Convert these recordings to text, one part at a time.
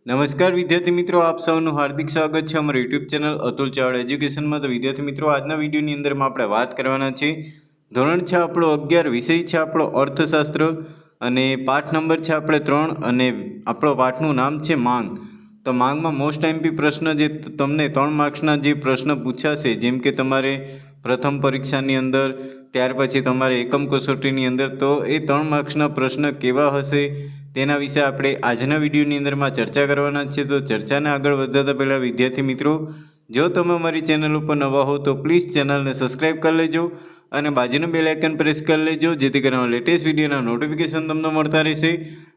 નમસ્કાર વિદ્યાર્થી મિત્રો, આપ સૌનું હાર્દિક સ્વાગત છે અમારા યુટ્યુબ ચેનલ અતુલ ચાવડા એજ્યુકેશનમાં। તો વિદ્યાર્થી મિત્રો, આજના વિડીયોની અંદરમાં આપણે વાત કરવાના છે ધોરણ 6 આપણો 11 વિષય છે આપણો અર્થશાસ્ત્ર અને પાઠ નંબર છે આપણે 3 અને આપણો પાઠનું નામ છે માંગ। તો માંગમાં મોસ્ટ એમપી પ્રશ્ન જે તમને 3 માર્ક્સના જે પ્રશ્ન પૂછાશે, જેમ કે તમારે પ્રથમ પરીક્ષાની અંદર, ત્યાર પછી તમારે એકમ કસોટીની અંદર, તો એ 3 માર્ક્સના પ્રશ્ન કેવા હશે તેના વિશે આપણે આજના વિડીયોની અંદરમાં ચર્ચા કરવાના છે। તો ચર્ચાને આગળ વધારતા પહેલાં વિદ્યાર્થી મિત્રો, જો તમે અમારી ચેનલ ઉપર નવા હો તો પ્લીઝ ચેનલને સબસ્ક્રાઈબ કરી લેજો અને બાજુનું બેલ આઇકન પ્રેસ કરી લેજો, જેથી કરીને લેટેસ્ટ વિડીયોના નોટિફિકેશન તમને મળતા રહેશે।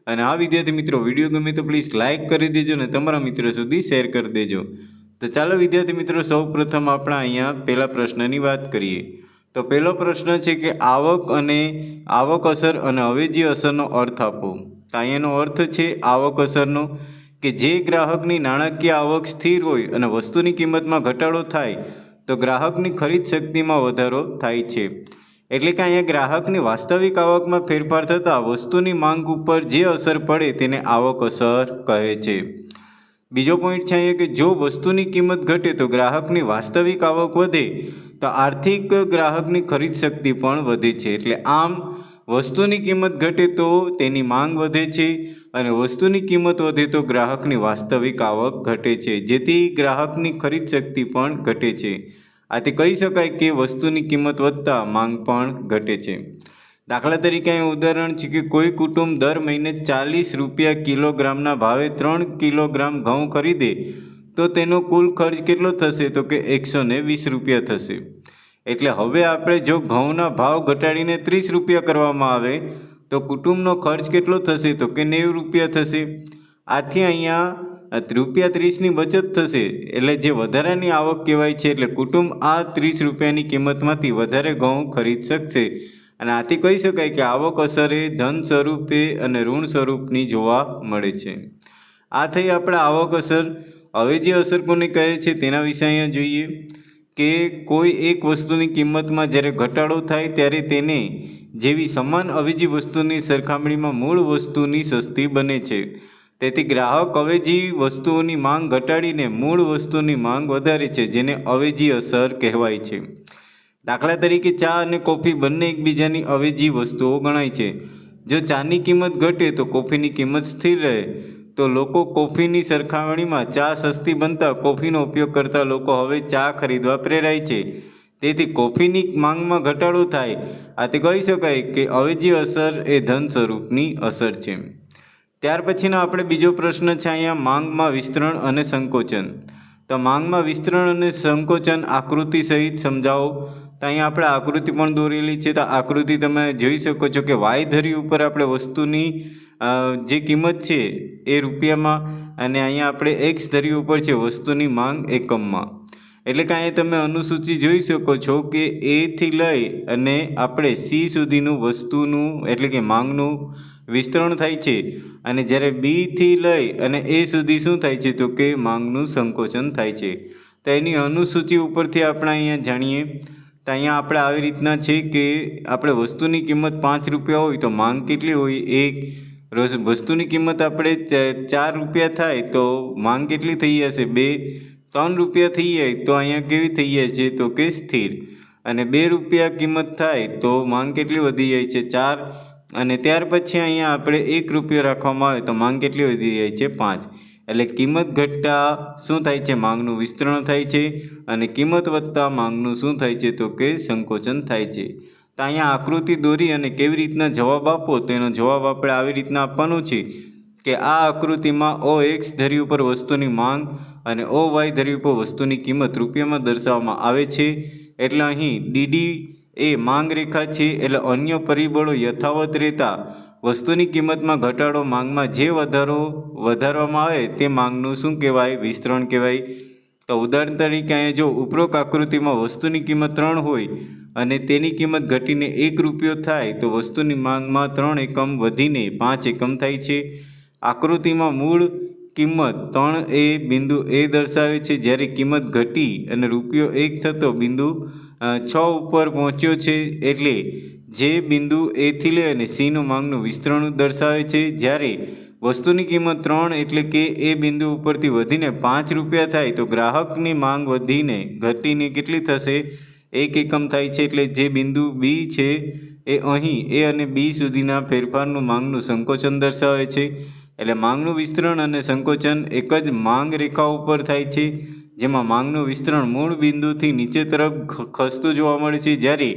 અને આ વિદ્યાર્થી મિત્રો, વિડીયો ગમે તો પ્લીઝ લાઇક કરી દેજો અને તમારા મિત્રો સુધી શેર કરી દેજો। તો ચાલો વિદ્યાર્થી મિત્રો, સૌ પ્રથમ આપણે અહીંયા પહેલા પ્રશ્નની વાત કરીએ। તો પહેલો પ્રશ્ન છે કે આવક અસર અને અવેજી અસરનો અર્થ આપો। તો અહીંયાનો અર્થ છે આવક અસરનો કે જે ગ્રાહકની નાણાકીય આવક સ્થિર હોય અને વસ્તુની કિંમતમાં ઘટાડો થાય તો ગ્રાહકની ખરીદ શક્તિમાં વધારો થાય છે। એટલે કે અહીંયા ગ્રાહકની વાસ્તવિક આવકમાં ફેરફાર થતાં વસ્તુની માંગ ઉપર જે અસર પડે તેને આવક અસર કહે છે। બીજો પોઈન્ટ છે અહીંયા કે જો વસ્તુની કિંમત ઘટે તો ગ્રાહકની વાસ્તવિક આવક વધે તો આર્થિક ગ્રાહકની ખરીદ શક્તિ પણ વધે છે। એટલે આમ વસ્તુની કિંમત ઘટે તો તેની માંગ વધે છે અને વસ્તુની કિંમત વધે તો ગ્રાહકની વાસ્તવિક આવક ઘટે છે, જેથી ગ્રાહકની ખરીદ શક્તિ પણ ઘટે છે। આથી કહી શકાય કે વસ્તુની કિંમત વધતા માંગ પણ ઘટે છે। દાખલા તરીકે અહીં ઉદાહરણ છે કે કોઈ કુટુંબ દર મહિને 40 રૂપિયા કિલોગ્રામના ભાવે 3 કિલોગ્રામ ઘઉં ખરીદે તો તેનો કુલ ખર્ચ કેટલો થશે? તો કે 120 રૂપિયા થશે। એટલે હવે આપણે જો ઘઉંના ભાવ ઘટાડીને 30 રૂપિયા કરવામાં આવે તો કુટુંબનો ખર્ચ કેટલો થશે? તો કે 90 રૂપિયા થશે। આથી અહીંયા ₹30ની બચત થશે, એટલે જે વધારાની આવક કહેવાય છે। એટલે કુટુંબ આ 30 રૂપિયાની કિંમતમાંથી વધારે ઘઉં ખરીદ શકશે અને આથી કહી શકાય કે આવક અસર એ ધન સ્વરૂપે અને ઋણ સ્વરૂપની જોવા મળે છે। આ થઈ આપણે આવક અસર। અવેજી અસર કોને કહે છે તેના વિશે અહીંયા જોઈએ કે કોઈ એક વસ્તુની કિંમતમાં જ્યારે ઘટાડો થાય ત્યારે તેને જેવી સમાન અવેજી વસ્તુની સરખામણીમાં મૂળ વસ્તુની સસ્તી બને છે। તેથી ગ્રાહક અવેજી વસ્તુઓની માંગ ઘટાડીને મૂળ વસ્તુની માંગ વધારે છે, જેને અવેજી અસર કહેવાય છે। દાખલા તરીકે ચા અને કોફી બંને એકબીજાની અવેજી વસ્તુઓ ગણાય છે। જો ચાની કિંમત ઘટે તો કોફીની કિંમત સ્થિર રહે તો લોકો કોફીની સરખામણીમાં ચા સસ્તી બનતા કોફીનો ઉપયોગ કરતા લોકો હવે ચા ખરીદવા પ્રેરાય છે। તેથી કોફીની માંગમાં ઘટાડો થાય, આથી કહી શકાય કે અવેજી અસર એ ધન સ્વરૂપની અસર છે। ત્યાર પછીનો આપણે બીજો પ્રશ્ન છે અહીંયા માંગમાં વિસ્તરણ અને સંકોચન। તો માંગમાં વિસ્તરણ અને સંકોચન આકૃતિ સહિત સમજાવો। તો અહીંયા આપણે આકૃતિ પણ દોરેલી છે। તો આકૃતિ તમે જોઈ શકો છો કે વાય ધરી ઉપર આપણે વસ્તુની જે કિંમત છે એ રૂપિયામાં અને અહીંયા આપણે એક્સ ધરી ઉપર છે વસ્તુની માંગ એકમમાં। એટલે કે અહીંયા તમે અનુસૂચિ જોઈ શકો છો કે એથી લઈ અને આપણે સી સુધીનું વસ્તુનું એટલે કે માંગનું વિસ્તરણ થાય છે અને જ્યારે બીથી લઈ અને એ સુધી શું થાય છે? તો કે માંગનું સંકોચન થાય છે। તો એની અનુસૂચિ ઉપરથી આપણે અહીંયા જાણીએ તો અહીંયા આપણે આવી રીતના છે કે આપણે વસ્તુની કિંમત 5 રૂપિયા હોય તો માંગ કેટલી હોય? 1। વસ્તુની કિંમત આપણે 4 રૂપિયા થાય તો માંગ કેટલી થઈ જશે? 2। 3 રૂપિયા થઈ જાય તો અહીંયા કેવી થઈ જાય છે? તો કે સ્થિર। અને 2 રૂપિયા કિંમત થાય તો માંગ કેટલી વધી જાય છે? 4। અને ત્યાર પછી અહીંયા આપણે 1 રૂપિયો રાખવામાં આવે તો માંગ કેટલી વધી જાય છે? 5। એટલે કિંમત ઘટતા શું થાય છે? માંગનું વિસ્તરણ થાય છે અને કિંમત વધતા માંગનું શું થાય છે? તો કે સંકોચન થાય છે। તો અહીંયા આકૃતિ દોરી અને કેવી રીતના જવાબ આપો તો એનો જવાબ આપણે આવી રીતના આપવાનો છે કે આ આકૃતિમાં ઓ એક્સ ધરી ઉપર વસ્તુની માંગ અને ઓ વાય ધરી ઉપર વસ્તુની કિંમત રૂપિયામાં દર્શાવવામાં આવે છે। એટલે અહીં ડીડી એ માંગ રેખા છે, એટલે અન્ય પરિબળો યથાવત રહેતા વસ્તુની કિંમતમાં ઘટાડો, માંગમાં જે વધારવામાં આવે તે માંગનું શું કહેવાય? વિસ્તરણ કહેવાય। તો ઉદાહરણ તરીકે અહીંયા જો ઉપરોક્ત આકૃતિમાં વસ્તુની કિંમત 3 હોય અને તેની કિંમત ઘટીને 1 રૂપિયો થાય તો વસ્તુની માંગમાં 3 એકમ વધીને 5 એકમ થાય છે। આકૃતિમાં મૂળ કિંમત 3 એ બિંદુ એ દર્શાવે છે, જ્યારે કિંમત ઘટી અને રૂપિયો 1 થતો બિંદુ 6 ઉપર પહોંચ્યો છે। એટલે જે બિંદુ એથી લઈ અને સીનું માંગનું વિસ્તરણ દર્શાવે છે, જ્યારે વસ્તુની કિંમત 3 એટલે કે એ બિંદુ ઉપરથી વધીને 5 રૂપિયા થાય તો ગ્રાહકની માંગ વધીને ઘટીને કેટલી થશે? 1 એકમ થાય છે. એટલે જે બિંદુ બી છે એ અહીં એ અને બી સુધીના ફેરફારનું માંગનું સંકોચન દર્શાવે છે. એટલે માંગનું વિસ્તરણ અને સંકોચન એક જ માંગ રેખા ઉપર થાય છે, જેમાં માંગનું વિસ્તરણ મૂળ બિંદુથી નીચે તરફ ખસતું જોવા મળે છે, જ્યારે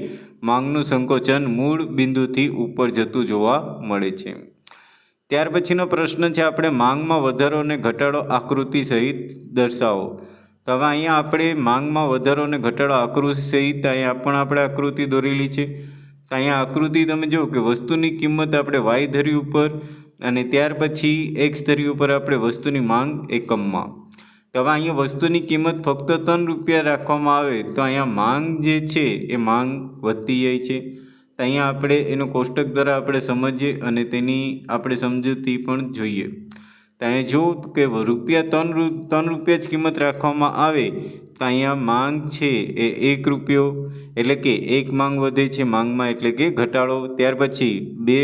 માંગનું સંકોચન મૂળ બિંદુથી ઉપર જતું જોવા મળે છે. ત્યાર પછીનો પ્રશ્ન છે આપણે માંગમાં વધારો અને ઘટાડો આકૃતિ સહિત દર્શાવો. તો હવે અહીંયા આપણે માંગમાં વધારો અને ઘટાડો આકૃતિ સહિત અહીંયા પણ આપણે આકૃતિ દોરેલી છે. તો અહીંયા આકૃતિ તમે જુઓ કે વસ્તુની કિંમત આપણે વાય ધરી ઉપર અને ત્યાર પછી એક્સ ધરી ઉપર આપણે વસ્તુની માંગ એકમમાં. તો હવે અહીંયા વસ્તુની કિંમત ફક્ત 3 રૂપિયા રાખવામાં આવે તો અહીંયા માંગ જે છે એ માંગ વધતી જાય છે. તો અહીંયા આપણે એનો કોષ્ટક દ્વારા આપણે સમજીએ અને તેની આપણે સમજૂતી પણ જોઈએ. તો અહીંયા જો કે ત્રણ રૂપિયા જ કિંમત રાખવામાં આવે તો અહીંયા માંગ છે એ 1 રૂપિયો એટલે કે એક માંગ વધે છે માંગમાં એટલે કે ઘટાડો. ત્યાર પછી 2,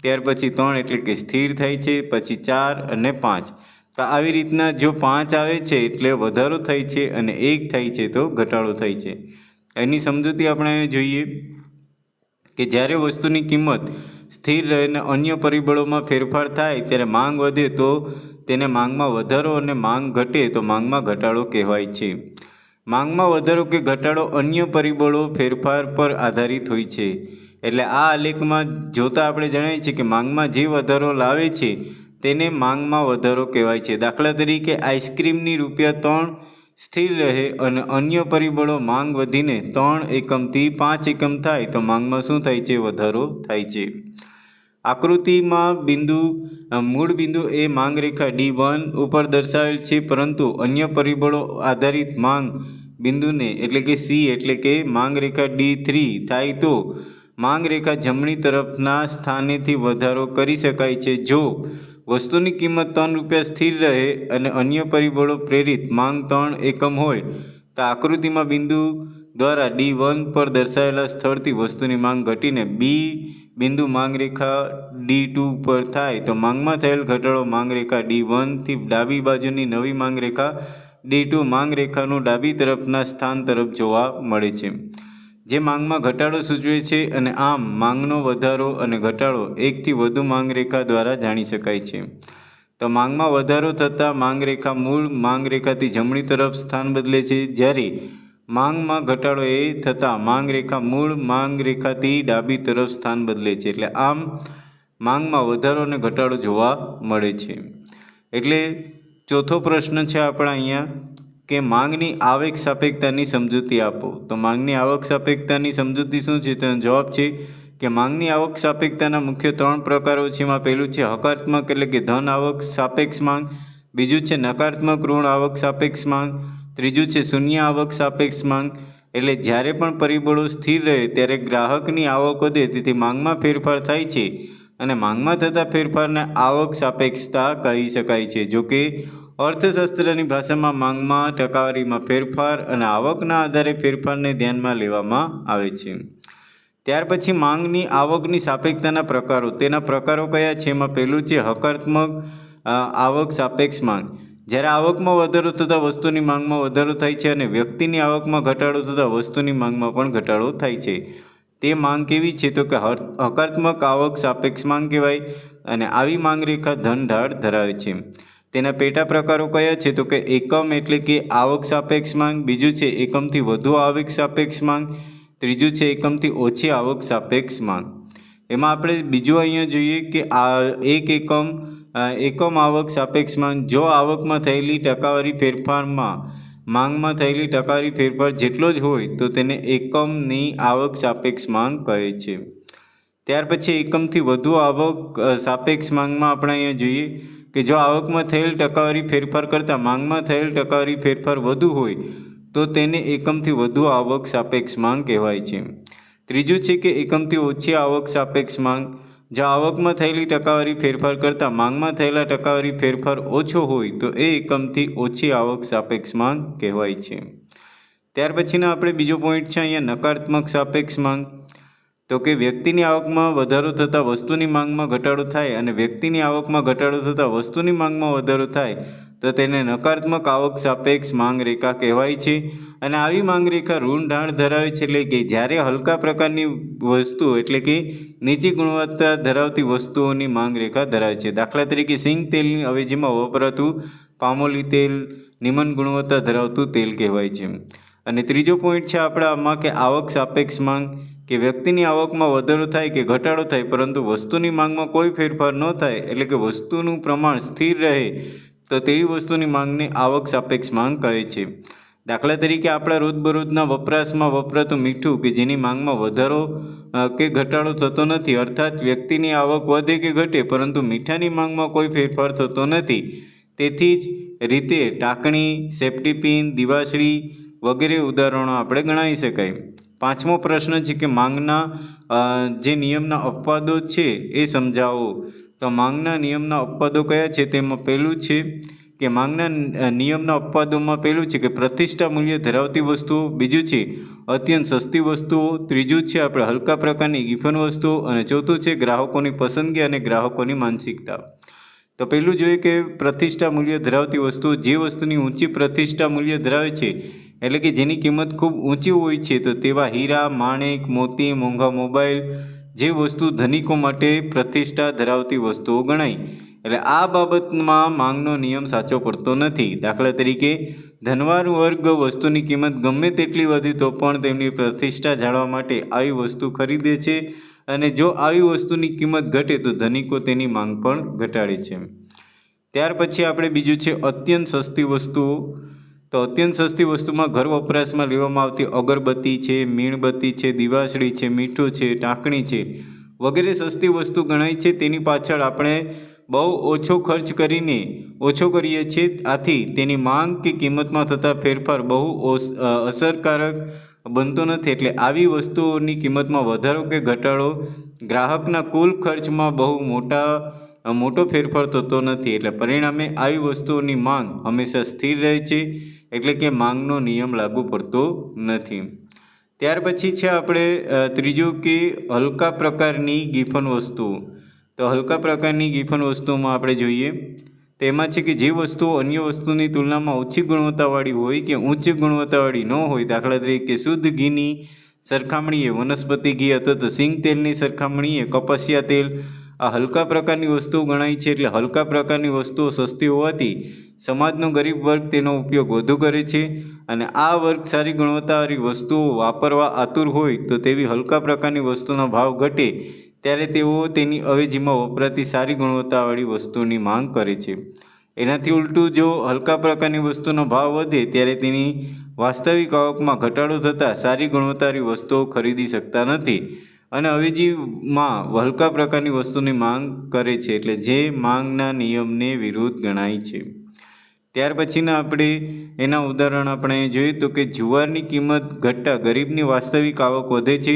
ત્યાર પછી 3 એટલે કે સ્થિર થાય છે, પછી 4 અને 5. તો આવી રીતના જો 5 આવે છે એટલે વધારો થાય છે અને 1 થાય છે તો ઘટાડો થાય છે. એની સમજૂતી આપણે જોઈએ કે જ્યારે વસ્તુની કિંમત સ્થિર રહે અને અન્ય પરિબળોમાં ફેરફાર થાય ત્યારે માંગ વધે તો તેને માંગમાં વધારો અને માંગ ઘટે તો માંગમાં ઘટાડો કહેવાય છે. માંગમાં વધારો કે ઘટાડો અન્ય પરિબળો ફેરફાર પર આધારિત હોય છે. એટલે આ આલેખમાં જોતાં આપણે જણાવીએ છીએ કે માંગમાં જે વધારો લાવે છે તેને માંગમાં વધારો કહેવાય છે. દાખલા તરીકે આઈસ્ક્રીમની ₹3 સ્થિર રહે અને અન્ય પરિબળો માંગ વધીને 3 એકમથી 5 એકમ થાય તો માંગમાં શું થાય છે? વધારો થાય છે. આકૃતિમાં મૂળ બિંદુ એ માંગ રેખા D1 ઉપર દર્શાવેલ છે, પરંતુ અન્ય પરિબળો આધારિત માંગ બિંદુને એટલે કે C એટલે કે માંગ રેખા D3 થાય તો માંગ રેખા જમણી તરફના સ્થાનેથી વધારો કરી શકાય છે. જો વસ્તુની કિંમત 3 રૂપિયા સ્થિર રહે અને અન્ય પરિબળો પ્રેરિત માંગ 3 એકમ હોય તો આકૃતિમાં બિંદુ દ્વારા D1 પર દર્શાવેલા સ્થળથી વસ્તુની માંગ ઘટીને બી બિંદુ માંગ રેખા D2 પર થાય તો માંગમાં થયેલ ઘટાડો માંગ રેખા D1 થી ડાબી બાજુની નવી માંગ રેખા D2 માંગ રેખાનું ડાબી તરફના સ્થાન તરફ જોવા મળે છે, જે માંગમાં ઘટાડો સૂચવે છે. અને આમ માંગનો વધારો અને ઘટાડો એકથી વધુ માંગ રેખા દ્વારા જાણી શકાય છે. તો માંગમાં વધારો થતાં માંગ રેખા મૂળ માંગ રેખાથી જમણી તરફ સ્થાન બદલે છે, જ્યારે માંગમાં ઘટાડો એ થતાં માંગ રેખા મૂળ માંગ રેખાથી ડાબી તરફ સ્થાન બદલે છે. એટલે આમ માંગમાં વધારો અને ઘટાડો જોવા મળે છે. એટલે ચોથો પ્રશ્ન છે આપણા અહીંયા કે માંગની આવક સાપેક્ષતાની સમજૂતી આપો. તો માંગની આવક સાપેક્ષતાની સમજૂતી શું છે? તેનો જવાબ છે કે માંગની આવક સાપેક્ષતાના મુખ્ય 3 પ્રકારો છે. એમાં પહેલું છે હકારાત્મક એટલે કે ધન આવક સાપેક્ષ માંગ, બીજું છે નકારાત્મક ઋણ આવક સાપેક્ષ માંગ, ત્રીજું છે શૂન્ય આવક સાપેક્ષ માંગ. એટલે જ્યારે પણ પરિબળો સ્થિર રહે ત્યારે ગ્રાહકની આવક વધે તેથી માંગમાં ફેરફાર થાય છે અને માંગમાં થતા ફેરફારને આવક સાપેક્ષતા કહી શકાય છે. જો કે અર્થશાસ્ત્રની ભાષામાં માંગમાં ટકાવારીમાં ફેરફાર અને આવકના આધારે ફેરફારને ધ્યાનમાં લેવામાં આવે છે. ત્યાર પછી માંગની આવકની સાપેક્ષતાના પ્રકારો. તેના પ્રકારો કયા છે? એમાં પહેલું છે હકારાત્મક આવક સાપેક્ષ માંગ. જ્યારે આવકમાં વધારો થતાં વસ્તુની માંગમાં વધારો થાય છે અને વ્યક્તિની આવકમાં ઘટાડો થતાં વસ્તુની માંગમાં પણ ઘટાડો થાય છે. તે માંગ કેવી છે? તો કે હકારાત્મક આવક સાપેક્ષ માંગ કહેવાય અને આવી માંગ રેખા ધન ઢાળ ધરાવે છે. તેના પેટા પ્રકારો કયા છે? તો કે એકમ એટલે કે આવક સાપેક્ષ માંગ, બીજું છે એકમથી વધુ આવક સાપેક્ષ માંગ, ત્રીજું છે એકમથી ઓછી આવક સાપેક્ષ માંગ. એમાં આપણે બીજું અહીંયા જોઈએ કે એકમ આવક સાપેક્ષ માંગ. જો આવકમાં થયેલી ટકાવારી ફેરફારમાં માંગમાં થયેલી ટકાવારી ફેરફાર જેટલો જ હોય તો તેને એકમની આવક સાપેક્ષ માંગ કહે છે. ત્યાર પછી એકમથી વધુ આવક સાપેક્ષ માંગમાં આપણે અહીંયા જોઈએ કે જો આવકમાં થયેલ ટકાવારી ફેરફાર કરતાં માંગમાં થયેલ ટકાવારી ફેરફાર વધુ હોય તો તેને એકમથી વધુ આવક સાપેક્ષ માંગ કહેવાય છે. ત્રીજું છે કે એકમથી ઓછી આવક સાપેક્ષ માંગ. જો આવકમાં થયેલી ટકાવારી ફેરફાર કરતાં માંગમાં થયેલા ટકાવારી ફેરફાર ઓછો હોય તો એ એકમથી ઓછી આવક સાપેક્ષ માંગ કહેવાય છે. ત્યાર પછીનો આપણે બીજો પોઈન્ટ છે અહીંયા નકારાત્મક સાપેક્ષ માંગ. તો કે વ્યક્તિની આવકમાં વધારો થતાં વસ્તુની માંગમાં ઘટાડો થાય અને વ્યક્તિની આવકમાં ઘટાડો થતાં વસ્તુની માંગમાં વધારો થાય તો તેને નકારાત્મક આવક સાપેક્ષ માંગ રેખા કહેવાય છે. અને આવી માંગ રેખા ઋણ ઢાળ ધરાવે છે, એટલે કે જ્યારે હલકા પ્રકારની વસ્તુ એટલે કે નીચી ગુણવત્તા ધરાવતી વસ્તુઓની માંગ રેખા ધરાવે છે. દાખલા તરીકે સિંગ તેલની અવેજીમાં વપરાતું પામોલી તેલ નિમ્ન ગુણવત્તા ધરાવતું તેલ કહેવાય છે. અને ત્રીજો પોઈન્ટ છે આપણા આમાં કે આવક સાપેક્ષ માંગ, કે વ્યક્તિની આવકમાં વધારો થાય કે ઘટાડો થાય પરંતુ વસ્તુની માંગમાં કોઈ ફેરફાર ન થાય, એટલે કે વસ્તુનું પ્રમાણ સ્થિર રહે, તો તેવી વસ્તુની માંગને આવક સાપેક્ષ માંગ કહે છે. દાખલા તરીકે આપણા રોજબરોજના વપરાશમાં વપરાતું મીઠું કે જેની માંગમાં વધારો કે ઘટાડો થતો નથી, અર્થાત વ્યક્તિની આવક વધે કે ઘટે પરંતુ મીઠાની માંગમાં કોઈ ફેરફાર થતો નથી. તેથી જ રીતે ટાંકણી, સેફ્ટી પિન, દિવાસળી વગેરે ઉદાહરણો આપણે ગણાવી શકાય. પાંચમો પ્રશ્ન છે કે માંગના જે નિયમના અપવાદો છે એ સમજાવો. તો માંગના નિયમના અપવાદો કયા છે તેમાં પહેલું છે કે માંગના નિયમના અપવાદોમાં પહેલું છે કે પ્રતિષ્ઠા મૂલ્ય ધરાવતી વસ્તુઓ, બીજું છે અત્યંત સસ્તી વસ્તુઓ, ત્રીજું છે આપણે હલકા પ્રકારની ગિફન વસ્તુઓ અને ચોથું છે ગ્રાહકોની પસંદગી અને ગ્રાહકોની માનસિકતા. તો પહેલું જોઈએ કે પ્રતિષ્ઠા મૂલ્ય ધરાવતી વસ્તુઓ, જે વસ્તુની ઊંચી પ્રતિષ્ઠા મૂલ્ય ધરાવે છે એટલે કે જેની કિંમત ખૂબ ઊંચી હોય છે, તો તેવા હીરા, માણેક, મોતી, મોંઘા મોબાઈલ જે વસ્તુ ધનિકો માટે પ્રતિષ્ઠા ધરાવતી વસ્તુઓ ગણાય. એટલે આ બાબતમાં માંગનો નિયમ સાચો પડતો નથી. દાખલા તરીકે ધનવાન વર્ગ વસ્તુની કિંમત ગમે તેટલી વધી તો પણ તેમની પ્રતિષ્ઠા જાળવવા માટે આવી વસ્તુ ખરીદે છે, અને જો આવી વસ્તુની કિંમત ઘટે તો ધનિકો તેની માંગ પણ ઘટાડે છે. ત્યાર પછી આપણે બીજું છે અત્યંત સસ્તી વસ્તુઓ. તો અત્યંત સસ્તી વસ્તુમાં ઘર વપરાશમાં લેવામાં આવતી અગરબત્તી છે, મીણબત્તી છે, દિવાસળી છે, મીઠું છે, ટાંકણી છે વગેરે સસ્તી વસ્તુ ગણાય છે. તેની પાછળ આપણે બહુ ઓછો ખર્ચ કરીને ઓછો કરીએ છીએ, આથી તેની માંગ કે કિંમતમાં થતા ફેરફાર બહુ અસરકારક બનતો નથી. એટલે આવી વસ્તુઓની કિંમતમાં વધારો કે ઘટાડો ગ્રાહકના કુલ ખર્ચમાં બહુ મોટો ફેરફાર થતો નથી. એટલે પરિણામે આવી વસ્તુઓની માંગ હંમેશા સ્થિર રહે છે, એટલે કે માંગનો નિયમ લાગુ પડતો નથી. ત્યાર પછી છે આપણે ત્રીજું કે હલકા પ્રકારની ગિફન વસ્તુઓ. તો હલકા પ્રકારની ગિફન વસ્તુઓમાં આપણે જોઈએ તેમાં છે કે જે વસ્તુઓ અન્ય વસ્તુની તુલનામાં ઓછી ગુણવત્તાવાળી હોય કે ઉચ્ચ ગુણવત્તાવાળી ન હોય, દાખલા તરીકે શુદ્ધ ઘીની સરખામણીએ વનસ્પતિ ઘી અથવા તો સિંગ તેલની સરખામણીએ કપાસિયા તેલ, આ હલકા પ્રકારની વસ્તુઓ ગણાય છે. એટલે હલકા પ્રકારની વસ્તુઓ સસ્તી હોવાથી સમાજનો ગરીબ વર્ગ તેનો ઉપયોગ વધુ કરે છે, અને આ વર્ગ સારી ગુણવત્તાવાળી વસ્તુઓ વાપરવા આતુર હોય તો તેવી હલકા પ્રકારની વસ્તુનો ભાવ ઘટે ત્યારે તેઓ તેની અવેજીમાં વપરાતી સારી ગુણવત્તાવાળી વસ્તુની માંગ કરે છે. એનાથી ઉલટું જો હલકા પ્રકારની વસ્તુનો ભાવ વધે ત્યારે તેની વાસ્તવિક આવકમાં ઘટાડો થતાં સારી ગુણવત્તાવાળી વસ્તુઓ ખરીદી શકતા નથી અને અવેજીમાં હલકા પ્રકારની વસ્તુની માંગ કરે છે, એટલે જે માંગના નિયમને વિરુદ્ધ ગણાય છે. ત્યાર પછીના આપણે એના ઉદાહરણ આપણે જોઈએ તો કે જુવારની કિંમત ઘટતા ગરીબની વાસ્તવિક આવક વધે છે,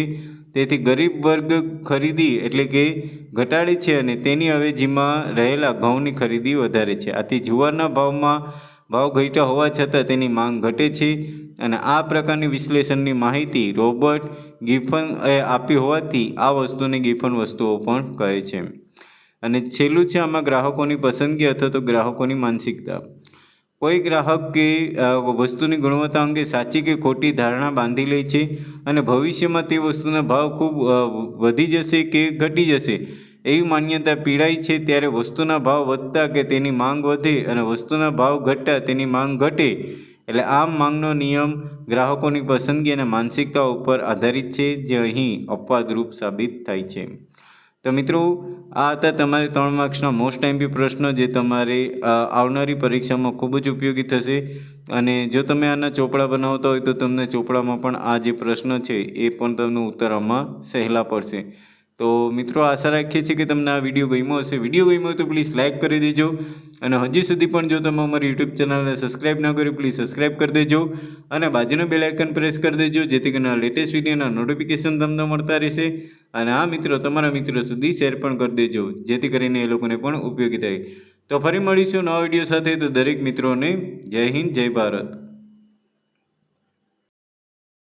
તેથી ગરીબ વર્ગ ખરીદી એટલે કે ઘટાડે છે અને તેની અવેજીમાં રહેલા ઘઉંની ખરીદી વધારે છે. આથી જુવારના ભાવ ઘટ્યા હોવા છતાં તેની માંગ ઘટે છે, અને આ પ્રકારની વિશ્લેષણની માહિતી રોબર્ટ ગિફન આપી હોવાથી આ વસ્તુને ગિફન વસ્તુઓ પણ કહે છે. અને છેલ્લું છે આમાં ગ્રાહકોની પસંદગી અથવા તો ગ્રાહકોની માનસિકતા. કોઈ ગ્રાહક કે વસ્તુની ગુણવત્તા અંગે સાચી કે ખોટી ધારણા બાંધી લે છે અને ભવિષ્યમાં તે વસ્તુના ભાવ ખૂબ વધી જશે કે ઘટી જશે એવી માન્યતા પીડાય છે. ત્યારે વસ્તુના ભાવ વધતા કે તેની માંગ વધે અને વસ્તુના ભાવ ઘટતા તેની માંગ ઘટે, એટલે આમ માંગનો નિયમ ગ્રાહકોની પસંદગી અને માનસિકતા ઉપર આધારિત છે, જે અહીં અપવાદરૂપ સાબિત થાય છે. તો મિત્રો આ હતા તમારે 3 માર્ક્સના મોસ્ટ આઈએમપી પ્રશ્નો, જે તમારે આવનારી પરીક્ષામાં ખૂબ જ ઉપયોગી થશે. અને જો તમે આના ચોપડા બનાવતા હોય તો તમને ચોપડામાં પણ આ જે પ્રશ્ન છે એ પણ તમને ઉતારવામાં સહેલા પડશે. તો મિત્રો આશા રાખીએ છીએ કે તમને આ વિડીયો ગમ્યો હશે. વિડીયો ગમ્યો હોય તો પ્લીઝ લાઇક કરી દેજો, અને હજી સુધી પણ જો તમે અમારી યુટ્યુબ ચેનલને સબસ્ક્રાઈબ ન કરી પ્લીઝ સબસ્ક્રાઈબ કરી દેજો, અને બાજુનું બેલ આઇકન પ્રેસ કરી દેજો, જેથી કરીને લેટેસ્ટ વિડીયોના નોટિફિકેશન તમને મળતા રહેશે. અને આ મિત્રો તમારા મિત્રો સુધી શેર પણ કરી દેજો, જેથી કરીને એ લોકોને પણ ઉપયોગી થાય. તો ફરી મળીશું નવા વિડીયો સાથે. તો દરેક મિત્રોને જય હિન્દ, જય ભારત.